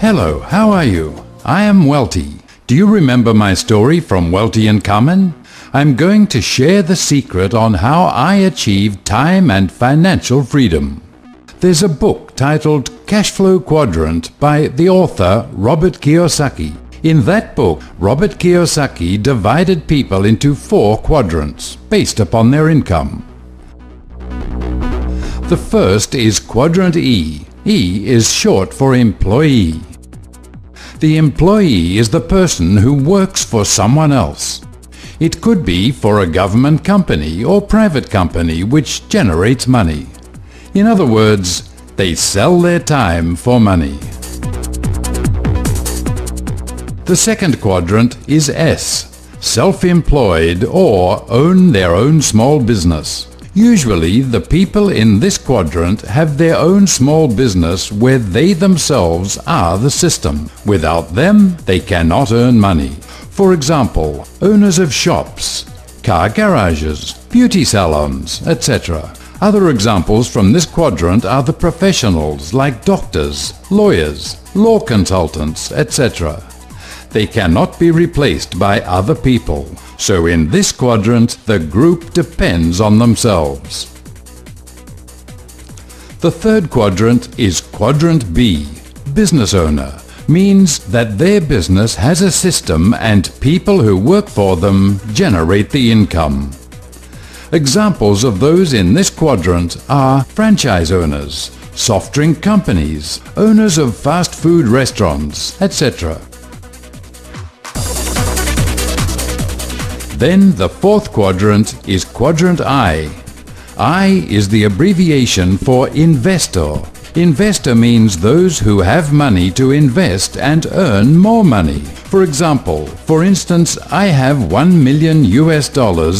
Hello, how are you? I am Welty. Do you remember my story from Welty and Common? I'm going to share the secret on how I achieved time and financial freedom. There's a book titled Cashflow Quadrant by the author Robert Kiyosaki. In that book, Robert Kiyosaki divided people into 4 quadrants based upon their income. The first is Quadrant E. E is short for employee. The employee is the person who works for someone else. It could be for a government company or private company which generates money. In other words, they sell their time for money. The second quadrant is S, self-employed or own their own small business. Usually, the people in this quadrant have their own small business where they themselves are the system. Without them, they cannot earn money. For example, owners of shops, car garages, beauty salons, etc. Other examples from this quadrant are the professionals like doctors, lawyers, law consultants, etc. They cannot be replaced by other people. So in this quadrant, the group depends on themselves. The third quadrant is Quadrant B, business owner. Means that their business has a system and people who work for them generate the income. Examples of those in this quadrant are franchise owners, soft drink companies, owners of fast food restaurants, etc. Then the fourth quadrant is Quadrant I. I is the abbreviation for investor. Investor means those who have money to invest and earn more money. For example, for instance, I have $1 million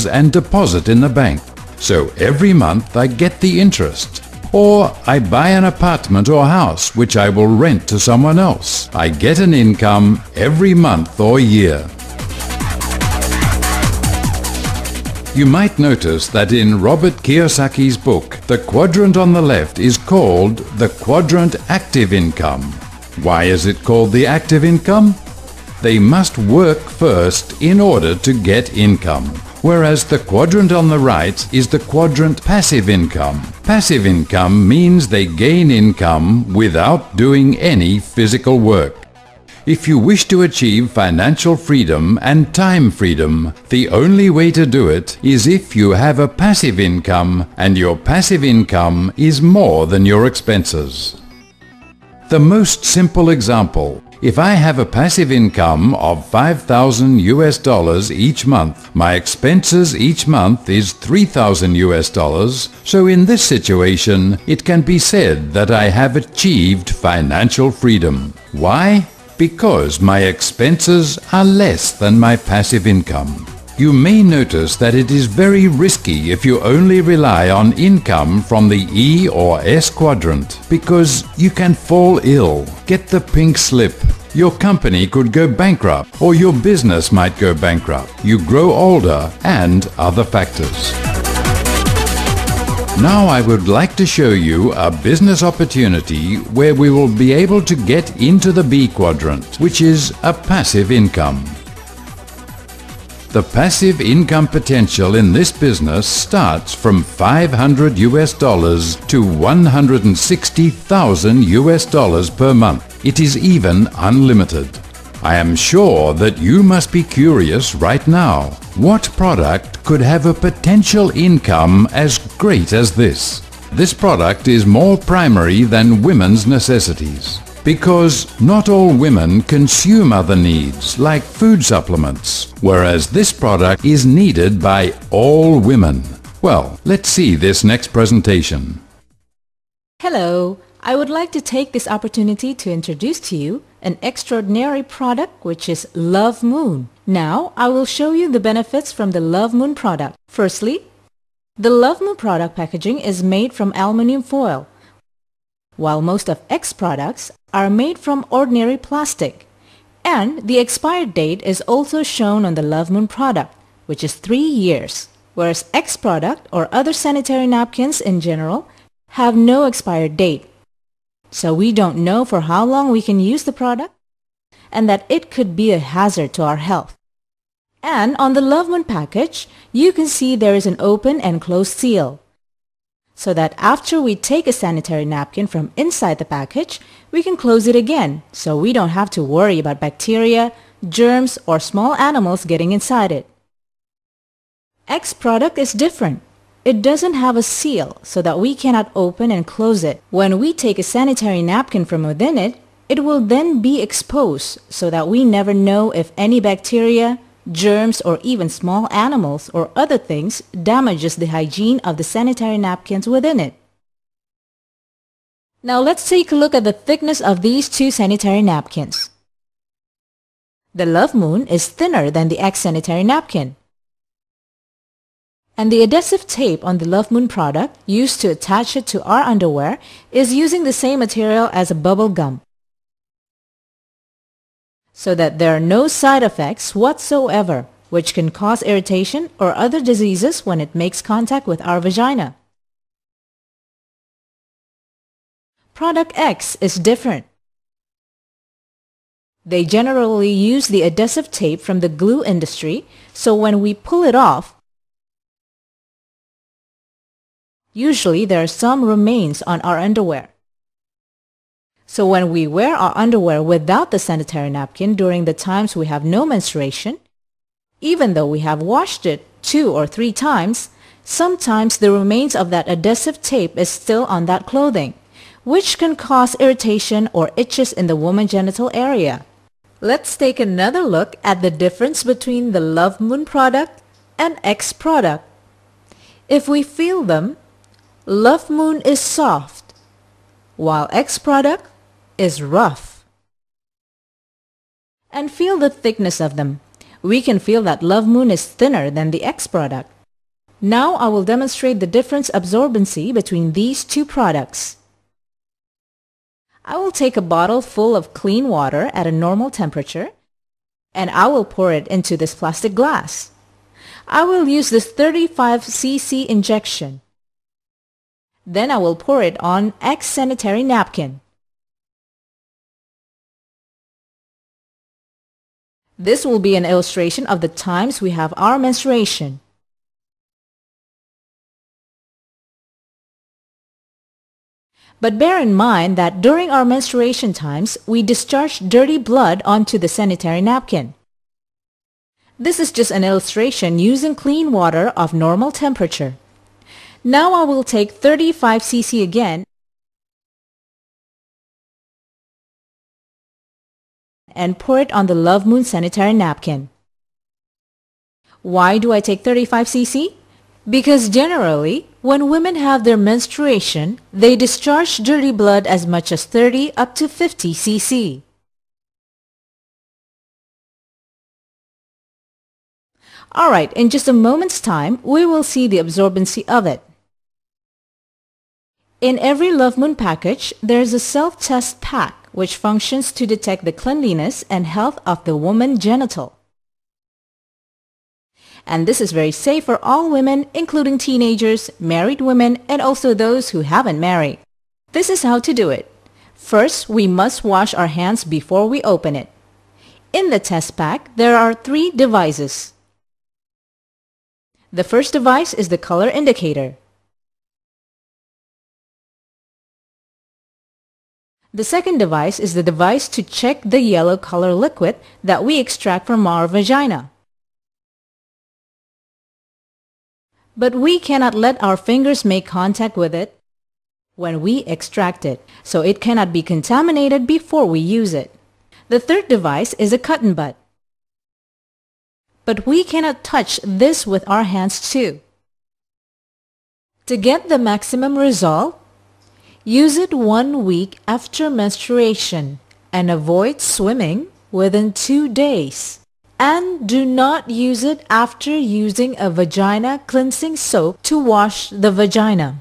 and deposit in the bank. So every month I get the interest. Or I buy an apartment or house which I will rent to someone else. I get an income every month or year. You might notice that in Robert Kiyosaki's book, the quadrant on the left is called the Quadrant Active Income. Why is it called the active income? They must work first in order to get income. Whereas the quadrant on the right is the Quadrant Passive Income. Passive income means they gain income without doing any physical work. If you wish to achieve financial freedom and time freedom, the only way to do it is if you have a passive income and your passive income is more than your expenses. The most simple example: if I have a passive income of $5,000 each month, my expenses each month is $3,000, so in this situation, it can be said that I have achieved financial freedom. Why? Because my expenses are less than my passive income. You may notice that it is very risky if you only rely on income from the E or S quadrant, because you can fall ill, get the pink slip, your company could go bankrupt, or your business might go bankrupt, you grow older, and other factors. Now I would like to show you a business opportunity where we will be able to get into the B quadrant, which is a passive income. The passive income potential in this business starts from $500 to $160,000 per month. It is even unlimited. I am sure that you must be curious right now. What product could have a potential income as great as this? This product is more primary than women's necessities, because not all women consume other needs like food supplements, whereas this product is needed by all women. Well, let's see this next presentation. Hello, I would like to take this opportunity to introduce to you an extraordinary product which is Love Moon. Now, I will show you the benefits from the Love Moon product. Firstly, the Love Moon product packaging is made from aluminum foil, while most of X products are made from ordinary plastic. And the expired date is also shown on the Love Moon product, which is 3 years, whereas X product or other sanitary napkins in general have no expired date. so we don't know for how long we can use the product and that it could be a hazard to our health. And on the Love Moon package, you can see there is an open and closed seal, so that after we take a sanitary napkin from inside the package, we can close it again, so we don't have to worry about bacteria, germs, or small animals getting inside it. X product is different. It doesn't have a seal, so that we cannot open and close it. When we take a sanitary napkin from within it, it will then be exposed, so that we never know if any bacteria, germs, or even small animals or other things damages the hygiene of the sanitary napkins within it. Now let's take a look at the thickness of these two sanitary napkins. The Love Moon is thinner than the X sanitary napkin. And the adhesive tape on the Love Moon product used to attach it to our underwear is using the same material as a bubble gum, so that there are no side effects whatsoever, which can cause irritation or other diseases when it makes contact with our vagina. Product X is different. They generally use the adhesive tape from the glue industry, so when we pull it off, usually there are some remains on our underwear. So when we wear our underwear without the sanitary napkin during the times we have no menstruation, even though we have washed it 2 or 3 times, sometimes the remains of that adhesive tape is still on that clothing, which can cause irritation or itches in the woman's genital area. Let's take another look at the difference between the Love Moon product and X product. If we feel them, Love Moon is soft, while X product is rough. And feel the thickness of them. We can feel that Love Moon is thinner than the X product. Now I will demonstrate the difference absorbency between these two products. I will take a bottle full of clean water at a normal temperature, and I will pour it into this plastic glass. I will use this 35 cc injection. Then I will pour it on X sanitary napkin. This will be an illustration of the times we have our menstruation. But bear in mind that during our menstruation times, we discharge dirty blood onto the sanitary napkin. This is just an illustration using clean water of normal temperature. Now I will take 35 cc again and pour it on the Love Moon sanitary napkin. Why do I take 35 cc? Because generally, when women have their menstruation, they discharge dirty blood as much as 30 up to 50 cc. Alright, in just a moment's time, we will see the absorbency of it. In every Love Moon package, there is a self-test pack which functions to detect the cleanliness and health of the woman's genital. And this is very safe for all women, including teenagers, married women, and also those who haven't married. This is how to do it. First, we must wash our hands before we open it. In the test pack, there are 3 devices. The first device is the color indicator. The second device is the device to check the yellow color liquid that we extract from our vagina. But we cannot let our fingers make contact with it when we extract it, so it cannot be contaminated before we use it. The third device is a cotton bud. But we cannot touch this with our hands too. To get the maximum result, use it 1 week after menstruation and avoid swimming within 2 days. And do not use it after using a vagina cleansing soap to wash the vagina.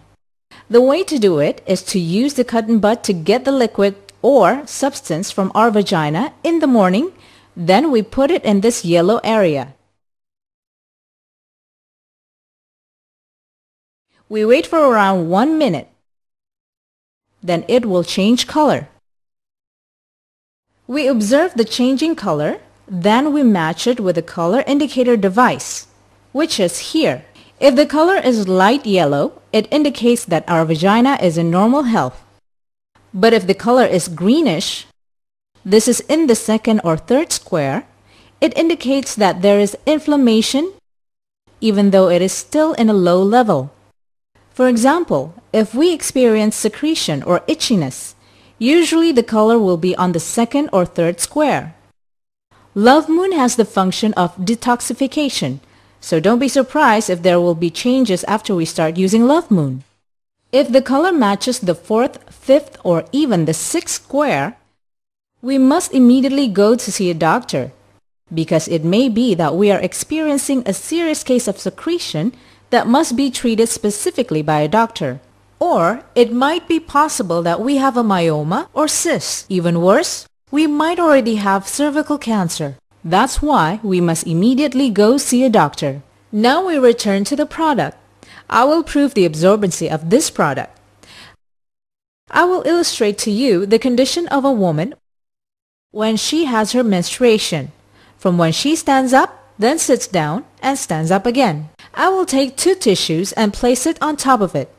The way to do it is to use the cotton bud to get the liquid or substance from our vagina in the morning, then we put it in this yellow area. We wait for around 1 minute. then it will change color. We observe the changing color, then we match it with the color indicator device, which is here. If the color is light yellow, it indicates that our vagina is in normal health. But if the color is greenish, this is in the second or third square, it indicates that there is inflammation even though it is still in a low level. For example, if we experience secretion or itchiness, usually the color will be on the second or third square. Love Moon has the function of detoxification, so don't be surprised if there will be changes after we start using Love Moon. If the color matches the fourth, fifth, or even the sixth square, we must immediately go to see a doctor, because it may be that we are experiencing a serious case of secretion that must be treated specifically by a doctor. Or it might be possible that we have a myoma or cyst. Even worse, we might already have cervical cancer. That's why we must immediately go see a doctor. Now we return to the product. I will prove the absorbency of this product. I will illustrate to you the condition of a woman when she has her menstruation, from when she stands up, then sits down, and stands up again. I will take two tissues and place it on top of it.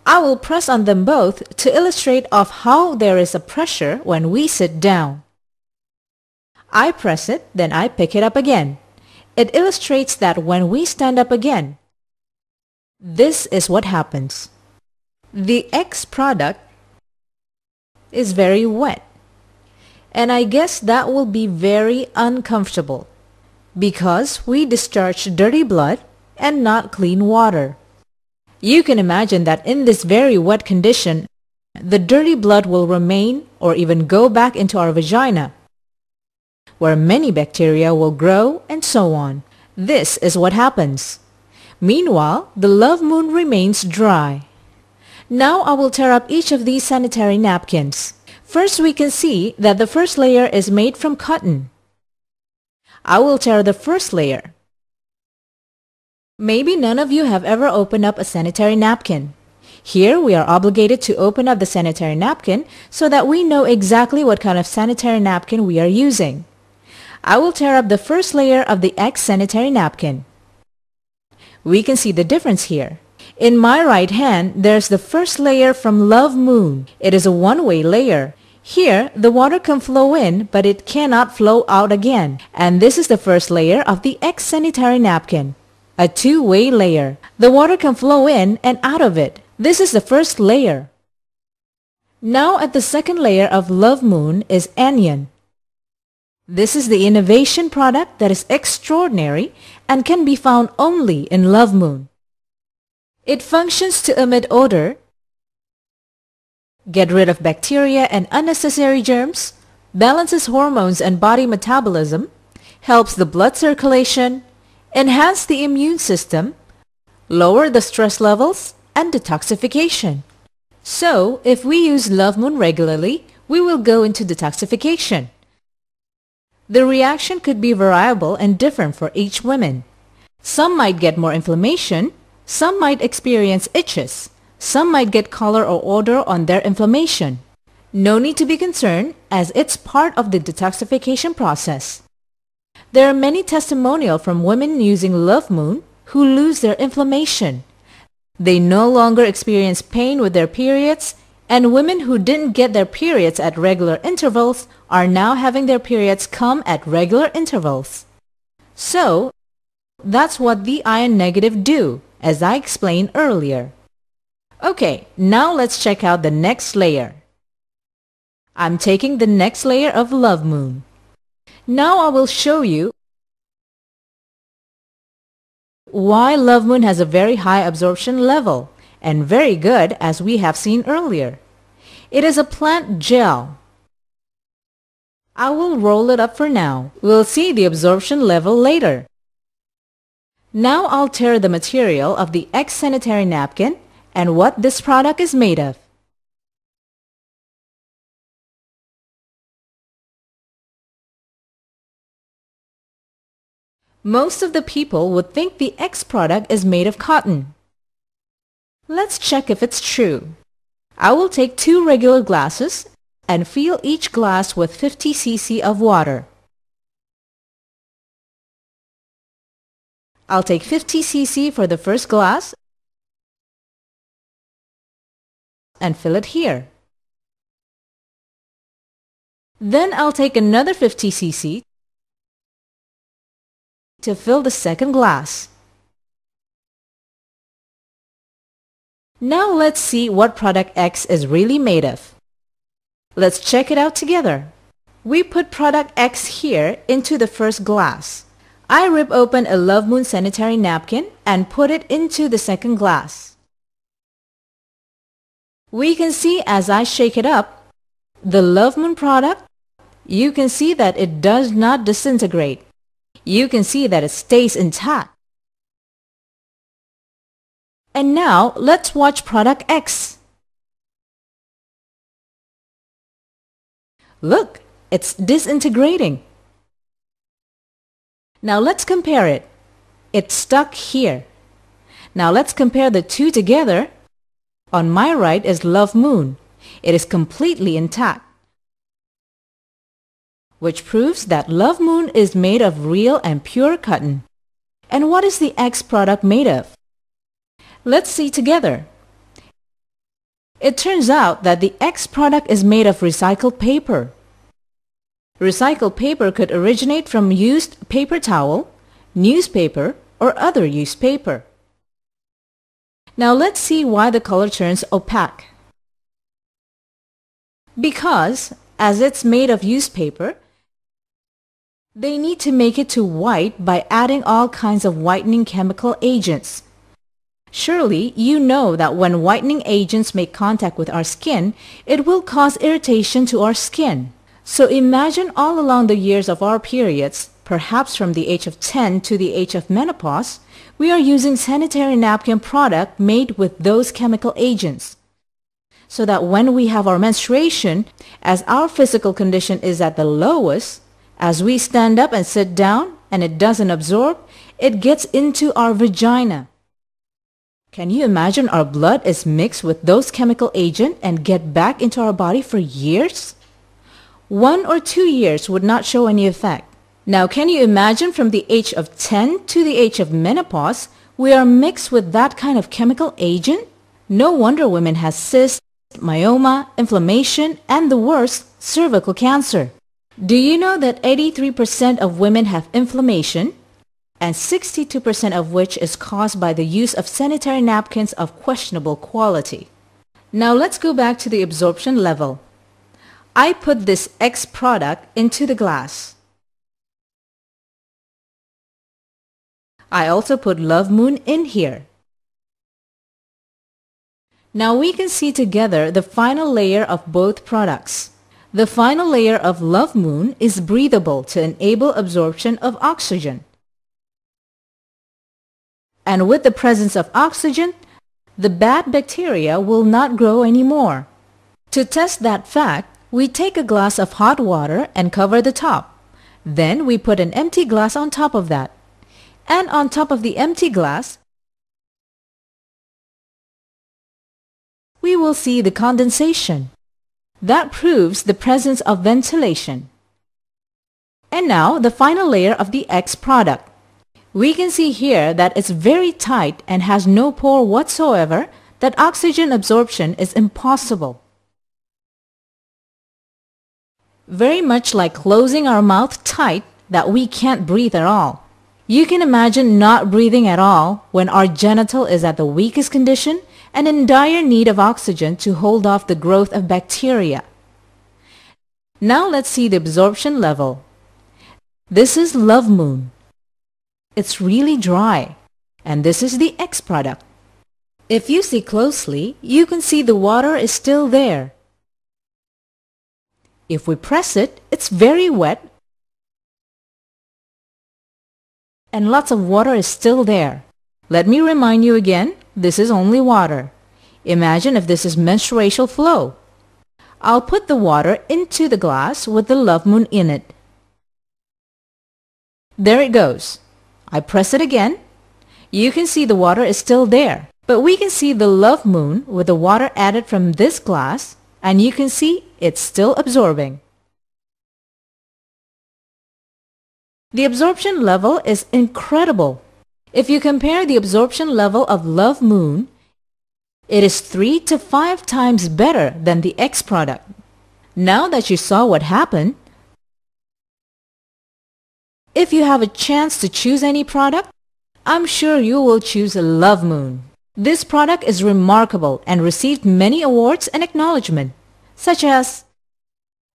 I will press on them both to illustrate of how there is a pressure when we sit down. I press it, then I pick it up again. It illustrates that when we stand up again, this is what happens. The X product is very wet, and I guess that will be very uncomfortable because we discharge dirty blood and not clean water. You can imagine that in this very wet condition, the dirty blood will remain or even go back into our vagina, where many bacteria will grow and so on. This is what happens. Meanwhile, the Love Moon remains dry. Now I will tear up each of these sanitary napkins. First, we can see that the first layer is made from cotton. I will tear the first layer. Maybe none of you have ever opened up a sanitary napkin. Here we are obligated to open up the sanitary napkin so that we know exactly what kind of sanitary napkin we are using. I will tear up the first layer of the X sanitary napkin. We can see the difference here. In my right hand, there's the first layer from Love Moon. It is a one-way layer. Here, the water can flow in, but it cannot flow out again. And this is the first layer of the X sanitary napkin. A two-way layer. The water can flow in and out of it. This is the first layer. Now at the second layer of Love Moon is anion. This is the innovation product that is extraordinary and can be found only in Love Moon. It functions to emit odor, get rid of bacteria and unnecessary germs, balances hormones and body metabolism, helps the blood circulation, enhance the immune system, lower the stress levels, and detoxification. So, if we use Love Moon regularly, we will go into detoxification. The reaction could be variable and different for each woman. Some might get more inflammation, some might experience itches, some might get color or odor on their inflammation. No need to be concerned as it's part of the detoxification process. There are many testimonials from women using Love Moon who lose their inflammation. They no longer experience pain with their periods, and women who didn't get their periods at regular intervals are now having their periods come at regular intervals. So, that's what the iron negative do, as I explained earlier. Okay, now let's check out the next layer. I'm taking the next layer of Love Moon. Now I will show you why Love Moon has a very high absorption level and very good as we have seen earlier. It is a plant gel. I will roll it up for now. We'll see the absorption level later. Now I'll tear the material of the X sanitary napkin and what this product is made of. Most of the people would think the X product is made of cotton. Let's check if it's true. I will take 2 regular glasses and fill each glass with 50 cc of water. I'll take 50 cc for the first glass and fill it here. Then I'll take another 50 cc to fill the second glass. Now let's see what product X is really made of. Let's check it out together. We put product X here into the first glass. I rip open a Love Moon sanitary napkin and put it into the second glass. We can see as I shake it up, the Love Moon product, you can see that it does not disintegrate. You can see that it stays intact. And now let's watch product X. Look, it's disintegrating. Now let's compare it. It's stuck here. Now let's compare the two together. On my right is Love Moon. It is completely intact, which proves that Love Moon is made of real and pure cotton. And what is the X product made of? Let's see together. It turns out that the X product is made of recycled paper. Recycled paper could originate from used paper towel, newspaper, or other used paper. Now let's see why the color turns opaque. Because, as it's made of used paper, they need to make it to white by adding all kinds of whitening chemical agents. Surely you know that when whitening agents make contact with our skin, it will cause irritation to our skin. So imagine all along the years of our periods, perhaps from the age of 10 to the age of menopause, we are using sanitary napkin product made with those chemical agents. So that when we have our menstruation, as our physical condition is at the lowest, as we stand up and sit down and it doesn't absorb, it gets into our vagina. Can you imagine our blood is mixed with those chemical agents and get back into our body for years? 1 or 2 years would not show any effect. Now can you imagine from the age of 10 to the age of menopause, we are mixed with that kind of chemical agent? No wonder women have cysts, myoma, inflammation, and the worst, cervical cancer. Do you know that 83% of women have inflammation, and 62% of which is caused by the use of sanitary napkins of questionable quality? Now let's go back to the absorption level. I put this X product into the glass. I also put Love Moon in here. Now we can see together the final layer of both products. The final layer of Love Moon is breathable to enable absorption of oxygen. And with the presence of oxygen, the bad bacteria will not grow anymore. To test that fact, we take a glass of hot water and cover the top. Then we put an empty glass on top of that. And on top of the empty glass, we will see the condensation. That proves the presence of ventilation. And now the final layer of the X product. We can see here that it's very tight and has no pore whatsoever, that oxygen absorption is impossible. Very much like closing our mouth tight that we can't breathe at all. You can imagine not breathing at all when our genital is at the weakest condition and in dire need of oxygen to hold off the growth of bacteria. Now let's see the absorption level. This is Love Moon. It's really dry. And this is the X product. If you see closely, you can see the water is still there. If we press it, it's very wet and lots of water is still there. Let me remind you again, this is only water. Imagine if this is menstrual flow. I'll put the water into the glass with the Love Moon in it. There it goes. I press it again. You can see the water is still there. But we can see the Love Moon with the water added from this glass, and you can see it's still absorbing. The absorption level is incredible. If you compare the absorption level of Love Moon, it is 3 to 5 times better than the X product. Now that you saw what happened, if you have a chance to choose any product, I'm sure you will choose Love Moon. This product is remarkable and received many awards and acknowledgement, such as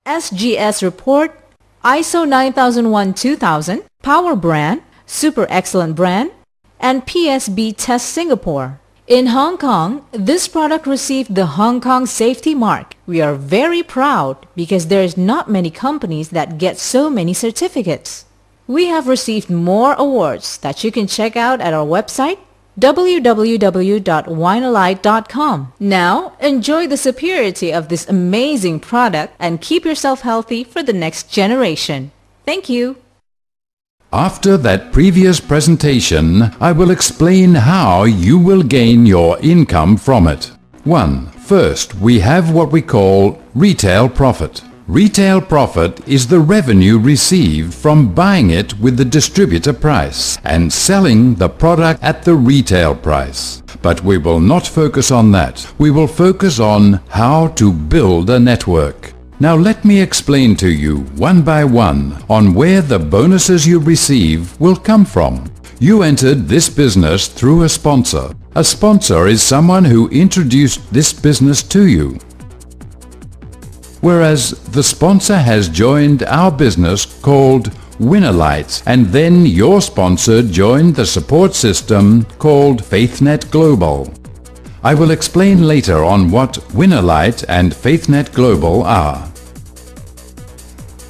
SGS Report, ISO 9001-2000, Power Brand, Super Excellent Brand, and PSB Test Singapore. In Hong Kong, this product received the Hong Kong Safety Mark. We are very proud because there is not many companies that get so many certificates. We have received more awards that you can check out at our website www.winalite.com. Now, enjoy the superiority of this amazing product and keep yourself healthy for the next generation. Thank you. After that previous presentation, I will explain how you will gain your income from it. 1. First, we have what we call retail profit. Retail profit is the revenue received from buying it with the distributor price and selling the product at the retail price. But we will not focus on that. We will focus on how to build a network. Now let me explain to you one by one on where the bonuses you receive will come from. You entered this business through a sponsor. A sponsor is someone who introduced this business to you. Whereas the sponsor has joined our business called Winalite, and then your sponsor joined the support system called Faithnet Global. I will explain later on what Winalite and Faithnet Global are.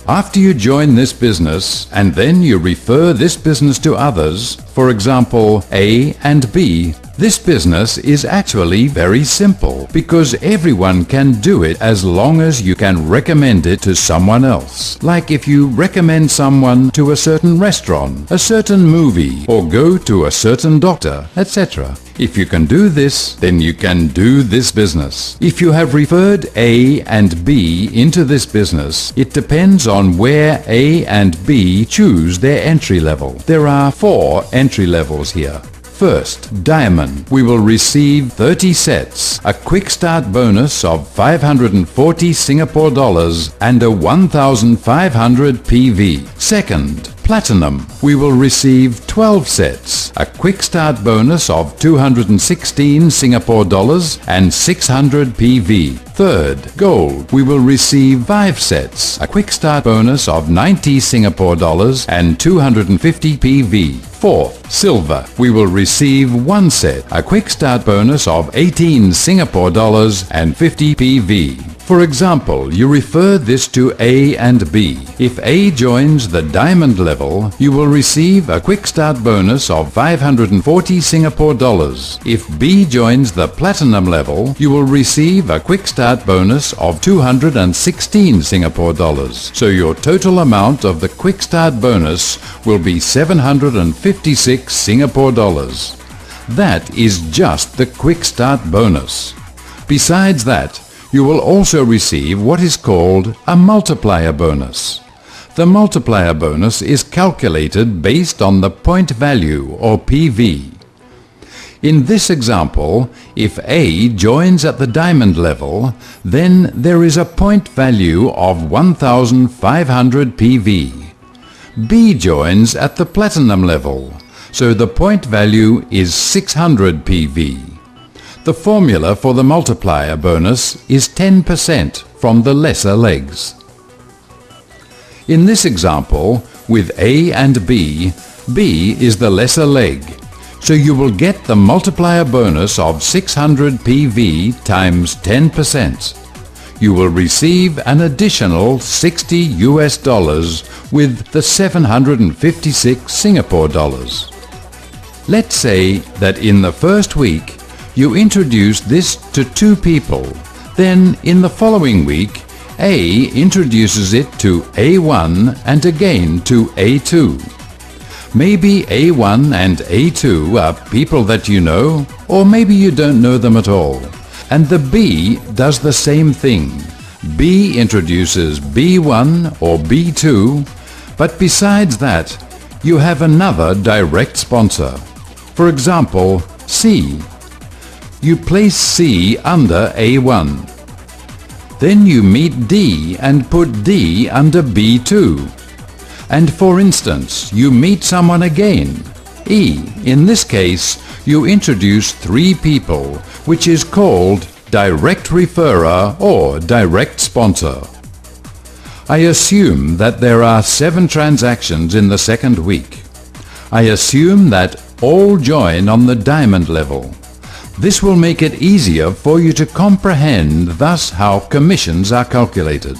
After you join this business and then you refer this business to others, for example A and B, this business is actually very simple because everyone can do it as long as you can recommend it to someone else. Like if you recommend someone to a certain restaurant, a certain movie, or go to a certain doctor, etc. If you can do this, then you can do this business. If you have referred A and B into this business, it depends on where A and B choose their entry level. There are 4 entry levels here. First, Diamond. We will receive 30 sets, a quick start bonus of 540 Singapore dollars and a 1,500 PV. Second, Platinum. We will receive 12 sets, a quick start bonus of 216 Singapore dollars and 600 PV. Third, Gold. We will receive 5 sets, a quick start bonus of 90 Singapore dollars and 250 PV. Fourth, Silver. We will receive 1 set, a quick start bonus of 18 Singapore dollars and 50 PV. For example, you refer this to A and B. If A joins the Diamond level, you will receive a quick start bonus of 540 Singapore dollars. If B joins the Platinum level, you will receive a quick start bonus of 216 Singapore dollars. So your total amount of the quick start bonus will be 756 Singapore dollars. That is just the quick start bonus. Besides that, you will also receive what is called a multiplier bonus. The multiplier bonus is calculated based on the point value or PV. In this example, if A joins at the Diamond level, then there is a point value of 1,500 PV. B joins at the Platinum level, so the point value is 600 PV. The formula for the multiplier bonus is 10% from the lesser legs. In this example, with A and B, B is the lesser leg, so you will get the multiplier bonus of 600 PV times 10%. You will receive an additional 60 US dollars with the 756 Singapore dollars. Let's say that in the first week, you introduce this to 2 people. Then in the following week, A introduces it to A1 and again to A2. Maybe A1 and A2 are people that you know, or maybe you don't know them at all. And the B does the same thing. B introduces B1 or B2, but besides that, you have another direct sponsor. For example, C. You place C under A1. Then you meet D and put D under B2. And for instance, you meet someone again, E. In this case, you introduce 3 people, which is called direct referrer or direct sponsor. I assume that there are 7 transactions in the second week. I assume that all join on the diamond level. This will make it easier for you to comprehend thus how commissions are calculated.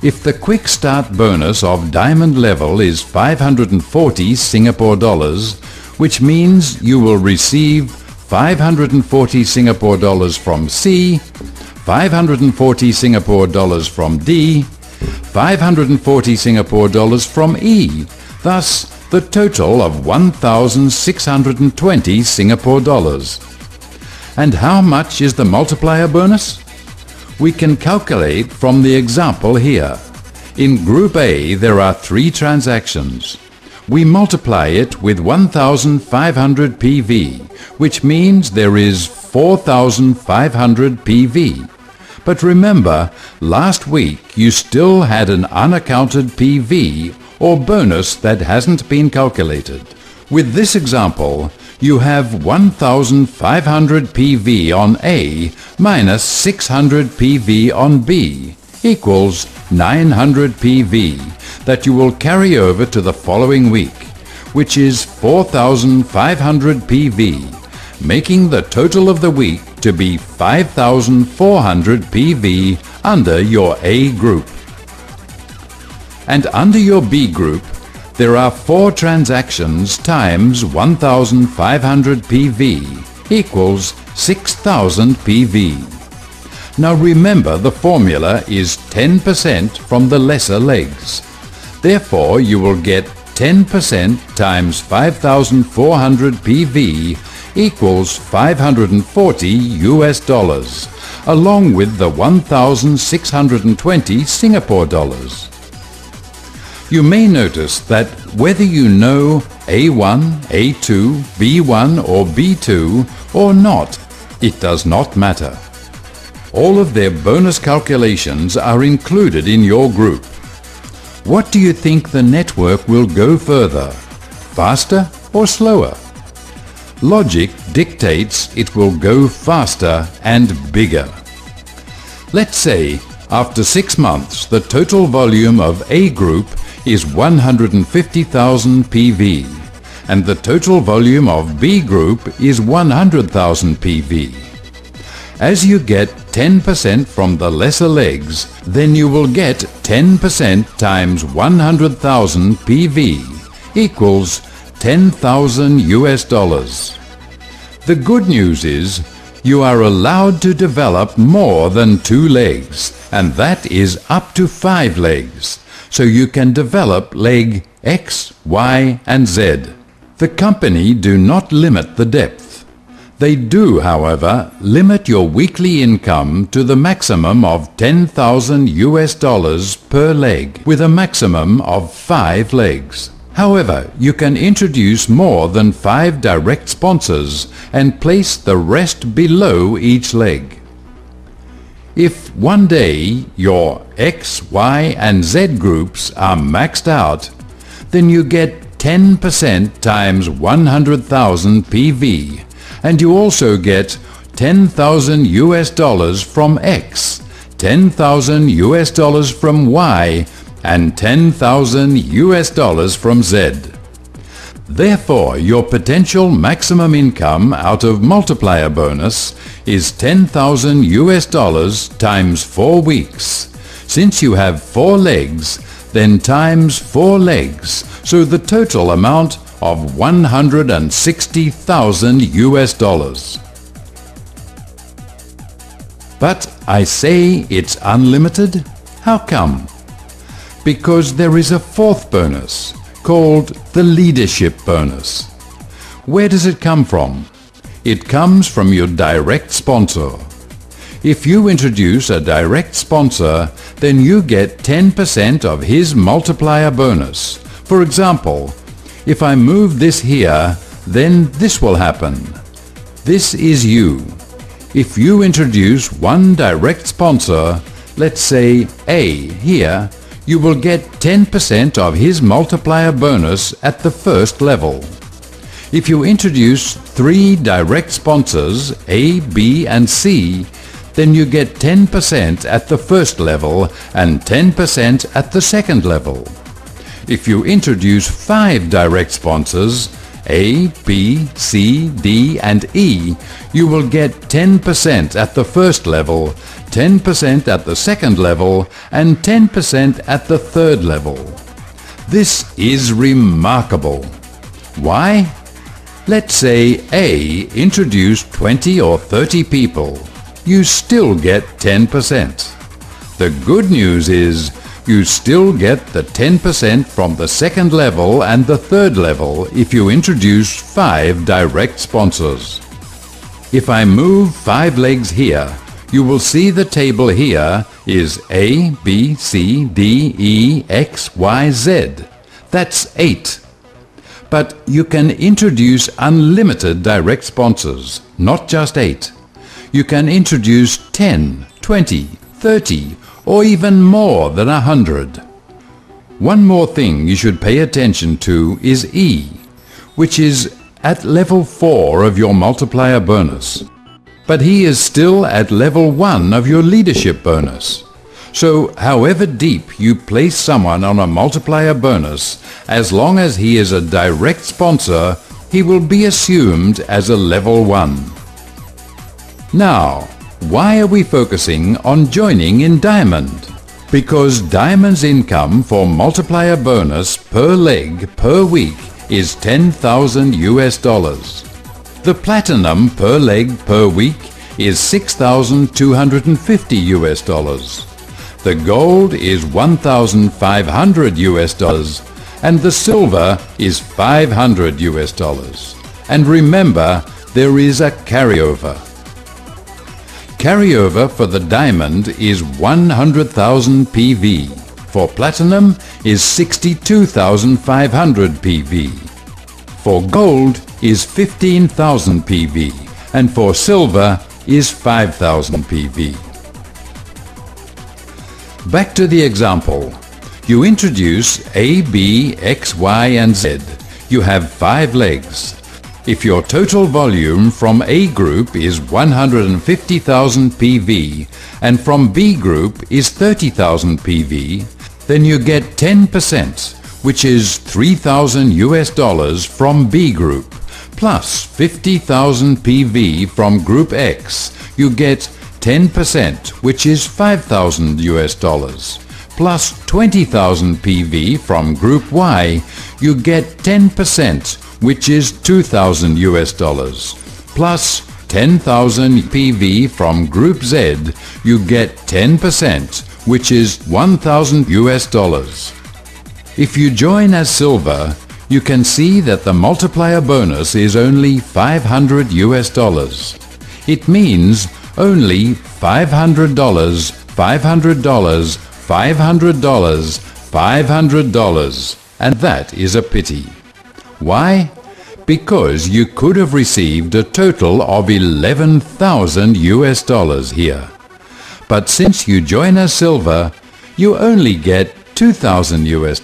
If the quick start bonus of diamond level is 540 Singapore dollars, which means you will receive 540 Singapore dollars from C, 540 Singapore dollars from D, 540 Singapore dollars from E, thus the total of 1,620 Singapore dollars. And how much is the multiplier bonus? We can calculate from the example here. In Group A there are 3 transactions. We multiply it with 1,500 PV, which means there is 4,500 PV. But remember, last week you still had an unaccounted PV or bonus that hasn't been calculated. With this example, you have 1,500 PV on A minus 600 PV on B equals 900 PV that you will carry over to the following week, which is 4,500 PV, making the total of the week to be 5,400 PV under your A group. And under your B group, there are 4 transactions times 1,500 PV equals 6,000 PV. Now remember, the formula is 10% from the lesser legs. Therefore, you will get 10% times 5,400 PV equals 540 US dollars, along with the 1,620 Singapore dollars. You may notice that whether you know A1, A2, B1 or B2 or not, it does not matter. All of their bonus calculations are included in your group. What do you think the network will go further? Faster or slower? Logic dictates it will go faster and bigger. Let's say after 6 months the total volume of A group is 150,000 PV and the total volume of B group is 100,000 PV. As you get 10% from the lesser legs, then you will get 10% times 100,000 PV equals 10,000 US dollars. The good news is you are allowed to develop more than 2 legs, and that is up to 5 legs. So you can develop leg X, Y and Z. The company do not limit the depth. They do, however, limit your weekly income to the maximum of 10,000 US dollars per leg, with a maximum of 5 legs. However, you can introduce more than 5 direct sponsors and place the rest below each leg. If one day your X, Y and Z groups are maxed out, then you get 10% times 100,000 PV, and you also get 10,000 US dollars from X, 10,000 US dollars from Y, and 10,000 US dollars from Z. Therefore, your potential maximum income out of multiplier bonus is 10,000 US dollars times 4 weeks. Since you have 4 legs, then times 4 legs, so the total amount of 160,000 US dollars. But I say it's unlimited? How come? Because there is a 4th bonus. called the leadership bonus. Where does it come from? It comes from your direct sponsor. If you introduce a direct sponsor, then you get 10% of his multiplier bonus. For example, if I move this here, then this will happen. This is you. If you introduce one direct sponsor, let's say A here, you will get 10% of his multiplier bonus at the first level. If you introduce 3 direct sponsors, A, B and C, then you get 10% at the first level and 10% at the second level. If you introduce 5 direct sponsors, A, B, C, D and E, you will get 10% at the first level, 10% at the second level and 10% at the third level. This is remarkable. Why? Let's say A introduced 20 or 30 people. You still get 10%. The good news is you still get the 10% from the second level and the third level if you introduce 5 direct sponsors. If I move 5 legs here, you will see the table here is A, B, C, D, E, X, Y, Z. That's 8. But you can introduce unlimited direct sponsors, not just 8. You can introduce 10, 20, 30, or even more than 100. One more thing you should pay attention to is E, which is at level 4 of your multiplier bonus. But he is still at level 1 of your leadership bonus. So however deep you place someone on a multiplier bonus, as long as he is a direct sponsor, he will be assumed as a level 1. Now, why are we focusing on joining in Diamond? Because Diamond's income for multiplier bonus per leg per week is $10,000 US. The Platinum per leg per week is $6,250 US. The Gold is $1,500 US and the Silver is $500 US. And remember, there is a carryover. Carryover for the Diamond is 100,000 PV. For Platinum is 62,500 PV. For Gold is 15,000 PV. And for Silver is 5,000 PV. Back to the example. You introduce A, B, X, Y and Z. You have 5 legs. If your total volume from A group is 150,000 PV and from B group is 30,000 PV, then you get 10%, which is $3,000 US from B group, plus 50,000 PV from group X. You get 10%, which is $5,000 US, plus 20,000 PV from group Y. You get 10%, which is $2,000 US, plus 10,000 PV from Group Z, you get 10%, which is $1,000 US. If you join as Silver, you can see that the multiplier bonus is only $500 US. It means only $500, $500, $500, $500, and that is a pity. Why? Because you could have received a total of $11,000 US here. But since you join as Silver, you only get $2,000 US.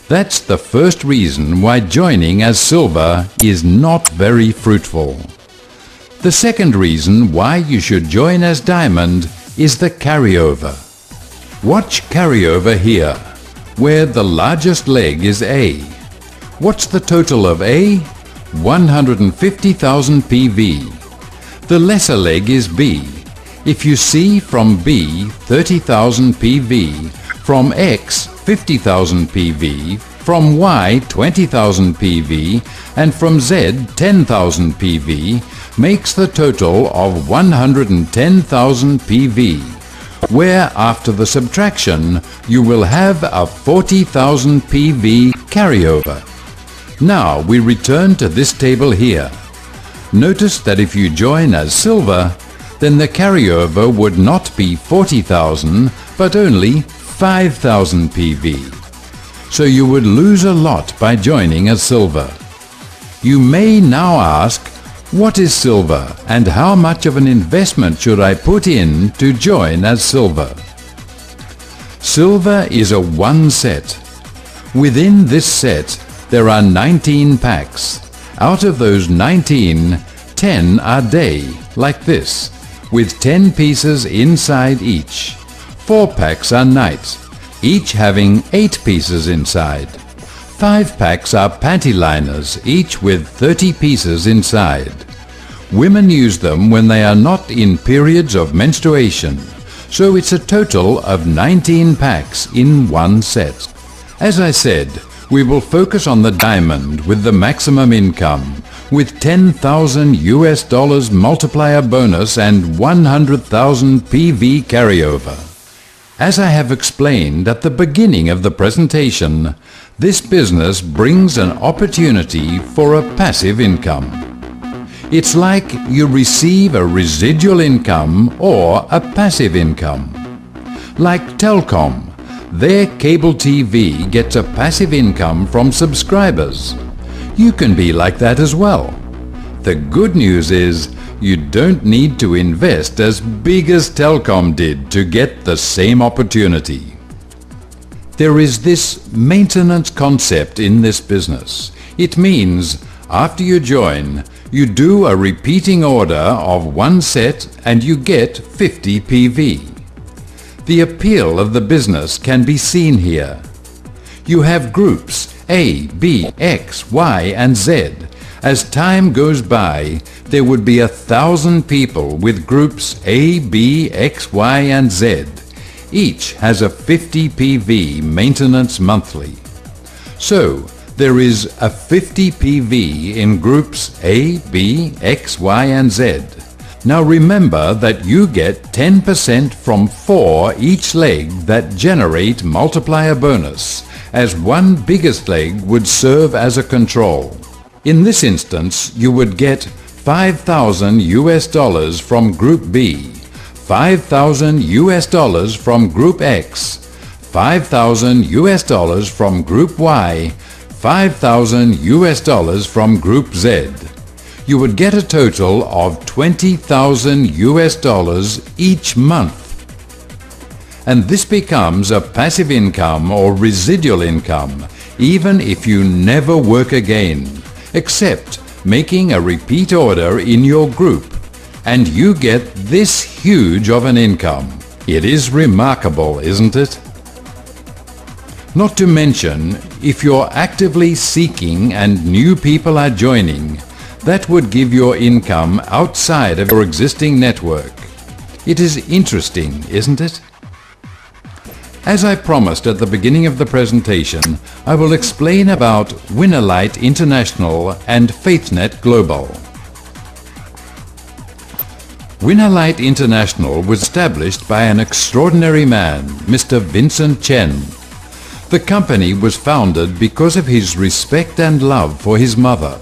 That's the first reason why joining as Silver is not very fruitful. The second reason why you should join as Diamond is the carryover. Watch carryover here, where the largest leg is A. What's the total of A? 150,000 PV. The lesser leg is B. If you see from B 30,000 PV, from X 50,000 PV, from Y 20,000 PV, and from Z 10,000 PV, makes the total of 110,000 PV, where after the subtraction you will have a 40,000 PV carryover. Now we return to this table here. Notice that if you join as silver, then the carryover would not be 40,000 but only 5,000 PV. So you would lose a lot by joining as silver. You may now ask, what is silver and how much of an investment should I put in to join as silver? Silver is a one set. Within this set there are 19 packs. Out of those 19, 10 are day, like this, with 10 pieces inside each. 4 packs are night, each having 8 pieces inside. 5 packs are panty liners, each with 30 pieces inside. Women use them when they are not in periods of menstruation, so it's a total of 19 packs in one set. As I said, we will focus on the diamond with the maximum income, with $10,000 multiplier bonus and 100,000 PV carryover. As I have explained at the beginning of the presentation, this business brings an opportunity for a passive income. It's like you receive a residual income or a passive income. Like Telcom, their cable TV gets a passive income from subscribers. You can be like that as well. The good news is you don't need to invest as big as Telcom did to get the same opportunity. There is this maintenance concept in this business. It means after you join, you do a repeating order of one set and you get 50 PV. The appeal of the business can be seen here. You have groups A, B, X, Y and Z. As time goes by, there would be 1,000 people with groups A, B, X, Y and Z. Each has a 50 PV maintenance monthly. So, there is a 50 PV in groups A, B, X, Y and Z. Now remember that you get 10% from 4 each leg that generate multiplier bonus, as one biggest leg would serve as a control. In this instance, you would get $5,000 from Group B, $5,000 from Group X, $5,000 from Group Y, $5,000 from Group Z. You would get a total of $20,000 each month. And this becomes a passive income or residual income, even if you never work again, except making a repeat order in your group, and you get this huge of an income. It is remarkable, isn't it? Not to mention, if you're actively seeking and new people are joining, that would give your income outside of your existing network. It is interesting, isn't it? As I promised at the beginning of the presentation, I will explain about Winalite International and Faithnet Global. Winalite International was established by an extraordinary man, Mr. Vincent Chen. The company was founded because of his respect and love for his mother.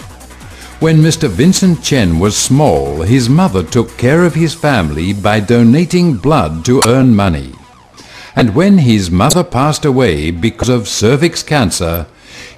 When Mr. Vincent Chen was small, his mother took care of his family by donating blood to earn money. And when his mother passed away because of cervix cancer,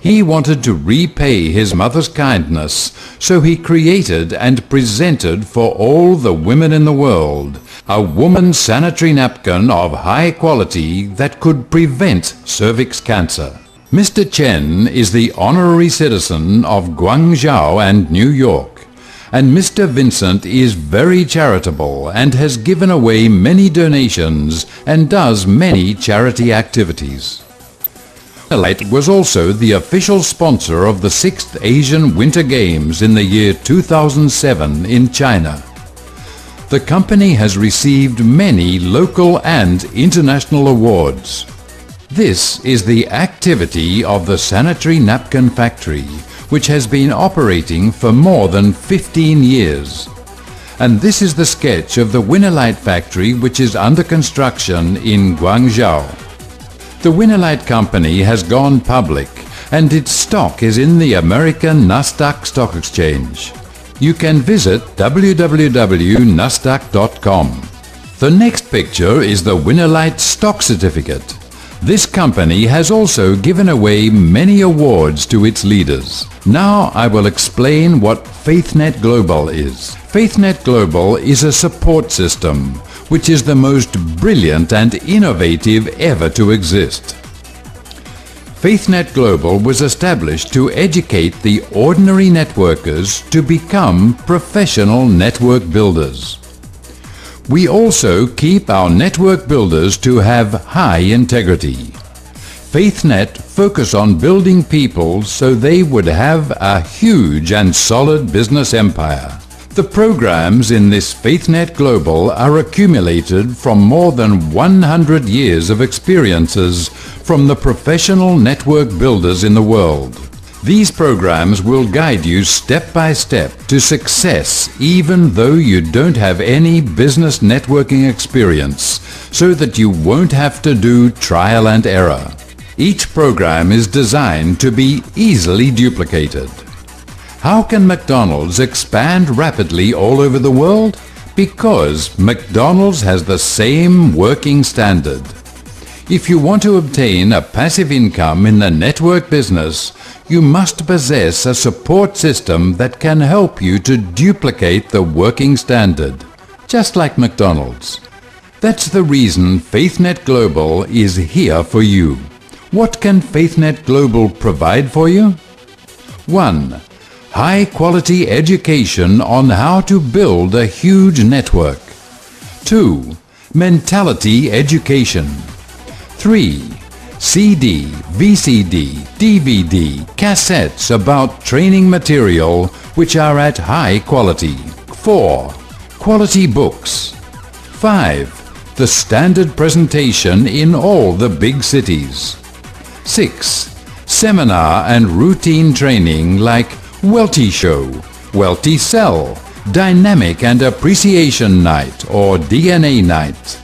he wanted to repay his mother's kindness, so he created and presented for all the women in the world a woman's sanitary napkin of high quality that could prevent cervix cancer. Mr. Chen is the honorary citizen of Guangzhou and New York, and Mr. Vincent is very charitable and has given away many donations and does many charity activities. Winalite was also the official sponsor of the 6th Asian Winter Games in the year 2007 in China. The company has received many local and international awards. This is the activity of the sanitary napkin factory, which has been operating for more than 15 years. and this is the sketch of the Winalite factory which is under construction in Guangzhou. The Winalite company has gone public and its stock is in the American Nasdaq Stock Exchange. You can visit www.nasdaq.com. The next picture is the Winalite stock certificate. This company has also given away many awards to its leaders. Now I will explain what Faithnet Global is. Faithnet Global is a support system which is the most brilliant and innovative ever to exist. Faithnet Global was established to educate the ordinary networkers to become professional network builders. We also keep our network builders to have high integrity. Faithnet focus on building people so they would have a huge and solid business empire. The programs in this Faithnet Global are accumulated from more than 100 years of experiences from the professional network builders in the world. These programs will guide you step by step to success even though you don't have any business networking experience, so that you won't have to do trial and error. Each program is designed to be easily duplicated. How can McDonald's expand rapidly all over the world? Because McDonald's has the same working standard. If you want to obtain a passive income in the network business, you must possess a support system that can help you to duplicate the working standard, just like McDonald's. That's the reason Faithnet Global is here for you. What can Faithnet Global provide for you? 1. High-quality education on how to build a huge network. 2. Mentality education. 3. CD, VCD, DVD, cassettes about training material which are at high quality. 4. Quality books. 5. The standard presentation in all the big cities. 6. Seminar and routine training like Welty Show, Welty Sell, Dynamic and Appreciation Night or DNA Night,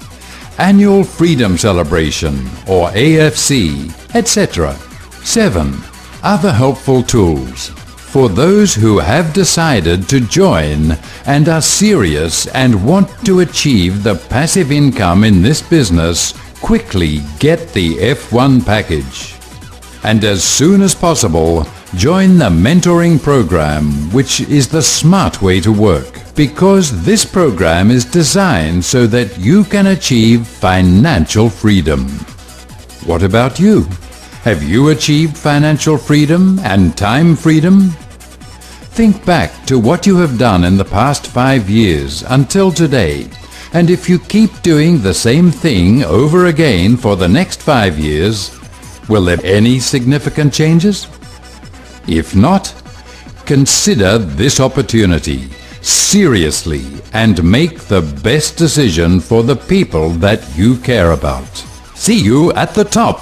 Annual Freedom Celebration or AFC, etc. 7. Other helpful tools. For those who have decided to join and are serious and want to achieve the passive income in this business, quickly get the F1 package. And as soon as possible, join the mentoring program, which is the smart way to work, because this program is designed so that you can achieve financial freedom. What about you? Have you achieved financial freedom and time freedom? Think back to what you have done in the past 5 years until today, and if you keep doing the same thing over again for the next 5 years, will there be any significant changes? If not, consider this opportunity seriously and make the best decision for the people that you care about. See you at the top!